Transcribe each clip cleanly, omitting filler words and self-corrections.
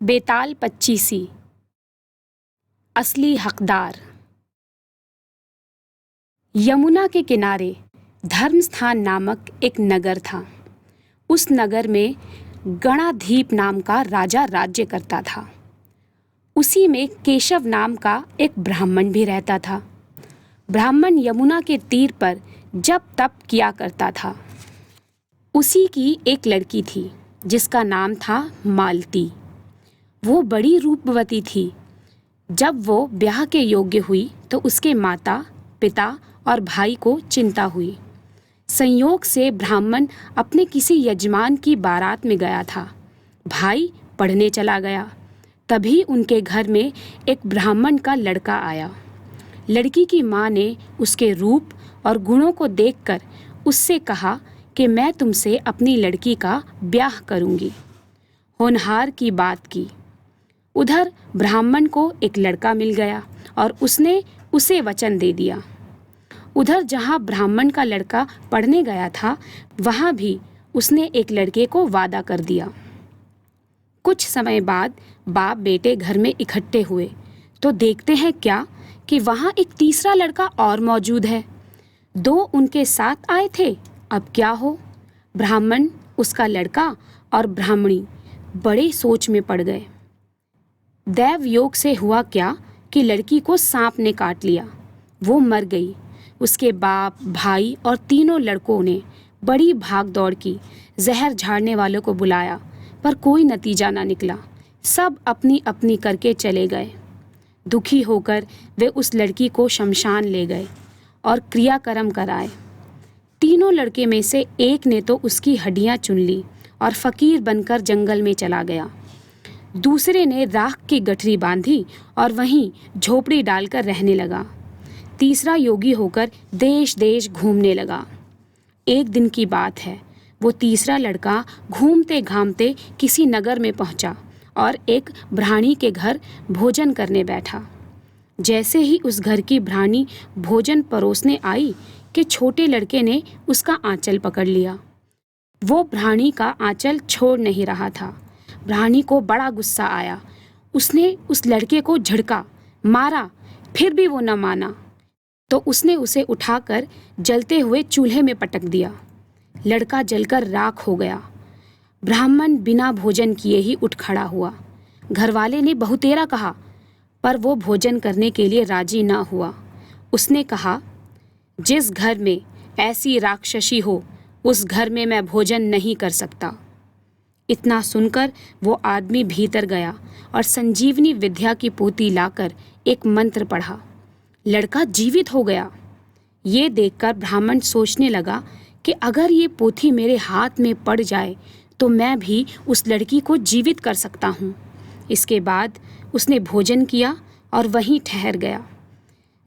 बेताल पच्चीसी। असली हकदार। यमुना के किनारे धर्मस्थान नामक एक नगर था। उस नगर में गणाधीप नाम का राजा राज्य करता था। उसी में केशव नाम का एक ब्राह्मण भी रहता था। ब्राह्मण यमुना के तीर पर जप तप किया करता था। उसी की एक लड़की थी जिसका नाम था मालती। वो बड़ी रूपवती थी। जब वो ब्याह के योग्य हुई तो उसके माता पिता और भाई को चिंता हुई। संयोग से ब्राह्मण अपने किसी यजमान की बारात में गया था। भाई पढ़ने चला गया। तभी उनके घर में एक ब्राह्मण का लड़का आया। लड़की की माँ ने उसके रूप और गुणों को देखकर उससे कहा कि मैं तुमसे अपनी लड़की का ब्याह करूँगी। होनहार की बात की। उधर ब्राह्मण को एक लड़का मिल गया और उसने उसे वचन दे दिया। उधर जहाँ ब्राह्मण का लड़का पढ़ने गया था वहाँ भी उसने एक लड़के को वादा कर दिया। कुछ समय बाद बाप बेटे घर में इकट्ठे हुए तो देखते हैं क्या कि वहाँ एक तीसरा लड़का और मौजूद है। दो उनके साथ आए थे। अब क्या हो? ब्राह्मण, उसका लड़का और ब्राह्मणी बड़े सोच में पड़ गए। दैव योग से हुआ क्या कि लड़की को सांप ने काट लिया। वो मर गई। उसके बाप भाई और तीनों लड़कों ने बड़ी भाग दौड़ की। जहर झाड़ने वालों को बुलाया पर कोई नतीजा ना निकला। सब अपनी अपनी करके चले गए। दुखी होकर वे उस लड़की को शमशान ले गए और क्रियाकर्म कराए। तीनों लड़के में से एक ने तो उसकी हड्डियां चुन ली और फकीर बनकर जंगल में चला गया। दूसरे ने राख की गठरी बांधी और वहीं झोपड़ी डालकर रहने लगा। तीसरा योगी होकर देश देश घूमने लगा। एक दिन की बात है, वो तीसरा लड़का घूमते घामते किसी नगर में पहुंचा और एक ब्राह्मणी के घर भोजन करने बैठा। जैसे ही उस घर की ब्राह्मणी भोजन परोसने आई कि छोटे लड़के ने उसका आंचल पकड़ लिया। वो ब्राह्मणी का आंचल छोड़ नहीं रहा था। ब्राह्मणी को बड़ा गुस्सा आया। उसने उस लड़के को झड़का, मारा, फिर भी वो न माना तो उसने उसे उठाकर जलते हुए चूल्हे में पटक दिया। लड़का जलकर राख हो गया। ब्राह्मण बिना भोजन किए ही उठ खड़ा हुआ। घरवाले ने बहुतेरा कहा पर वो भोजन करने के लिए राजी ना हुआ। उसने कहा, जिस घर में ऐसी राक्षसी हो उस घर में मैं भोजन नहीं कर सकता। इतना सुनकर वो आदमी भीतर गया और संजीवनी विद्या की पोथी लाकर एक मंत्र पढ़ा। लड़का जीवित हो गया। ये देखकर ब्राह्मण सोचने लगा कि अगर ये पोथी मेरे हाथ में पड़ जाए तो मैं भी उस लड़की को जीवित कर सकता हूँ। इसके बाद उसने भोजन किया और वहीं ठहर गया।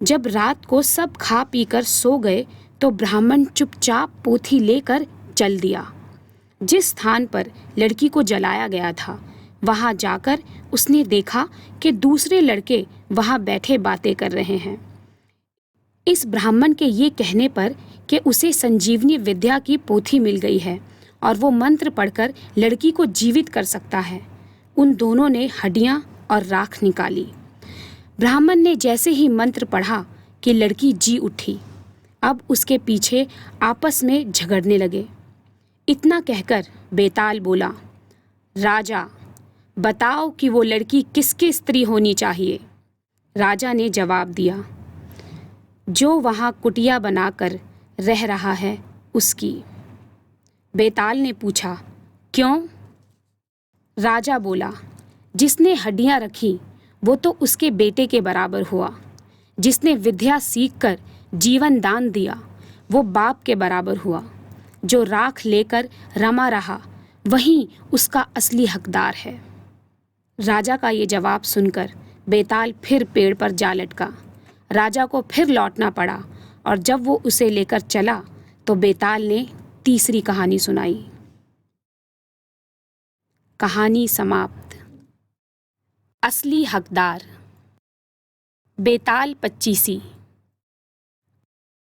जब रात को सब खा पीकर सो गए तो ब्राह्मण चुपचाप पोथी लेकर चल दिया। जिस स्थान पर लड़की को जलाया गया था वहां जाकर उसने देखा कि दूसरे लड़के वहां बैठे बातें कर रहे हैं। इस ब्राह्मण के ये कहने पर कि उसे संजीवनी विद्या की पोथी मिल गई है और वो मंत्र पढ़कर लड़की को जीवित कर सकता है, उन दोनों ने हड्डियां और राख निकाली। ब्राह्मण ने जैसे ही मंत्र पढ़ा कि लड़की जी उठी। अब उसके पीछे आपस में झगड़ने लगे। इतना कहकर बेताल बोला, राजा बताओ कि वो लड़की किसकी स्त्री होनी चाहिए। राजा ने जवाब दिया, जो वहाँ कुटिया बनाकर रह रहा है उसकी। बेताल ने पूछा, क्यों? राजा बोला, जिसने हड्डियाँ रखी वो तो उसके बेटे के बराबर हुआ। जिसने विद्या सीखकर जीवन दान दिया वो बाप के बराबर हुआ। जो राख लेकर रमा रहा वही उसका असली हकदार है। राजा का ये जवाब सुनकर बेताल फिर पेड़ पर जा लटका। राजा को फिर लौटना पड़ा और जब वो उसे लेकर चला तो बेताल ने तीसरी कहानी सुनाई। कहानी समाप्त। असली हकदार। बेताल पच्चीसी।